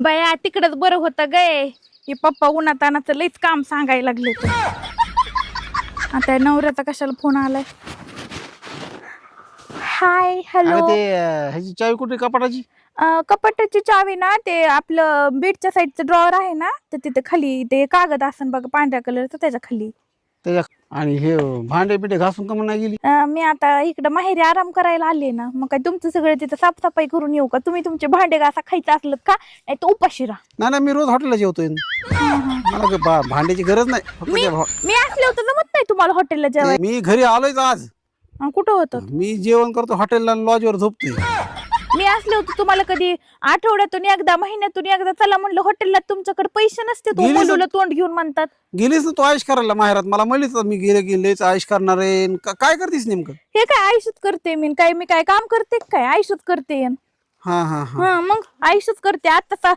बाया तिकडच बरं होतं गे. हे पप्पा उन्हातानाचं लईच काम सांगायला लागले ते. आता नवऱ्याचा कशाला फोन आलाय. Hi hello. अगं ते ह्याची चावी कुठे कपाटाची? कपाटाची चावी ना ते आपलं बेडच्या साईडचं ड्रॉवर आहे ना तर तिथे खाली ते कागद असन बघा पांढऱ्या कलरचं त्याच्या खाली. त्याच्या आणि हे भांडे बिंडे घासून का म्हणून नाही गेली? मी आता इकडं माहेरी आराम करायला आले ना मग काय तुमचं सगळं तिथं साफसफाई करून येऊ का? तुम्ही तुमचे भांडे घासा खायचं असलं का नाही तर उपाशी राहा. नाही मी रोज हॉटेलला जेवतोय. मला भांड्याची गरज नाही. फक्त मी मी असले होतं जमत नाही तुम्हाला हॉटेलला जेवायला. मी घरी आलोय आज. कुठं होतं? मी जेवण करतो हॉटेलला, लॉजवर झोपतोय. मी असले होते तुम्हाला कधी आठवड्यातून एकदा महिन्यातून एकदा चला म्हणलं हॉटेलला, तुमच्याकडे पैसे नसते तो गेलीच मुलीला तोंड घेऊन म्हणतात. गेलीस ना तू आयुष करायला माहेरात? मला म्हणलीच मी गेलेच आयुष करणार आहे. काय करतेस नेमकं? हे काय आयुष्यात करते मी काय काम करते काय आयुष्यात करते. हा हा हा मग आयुष्यात करते. आता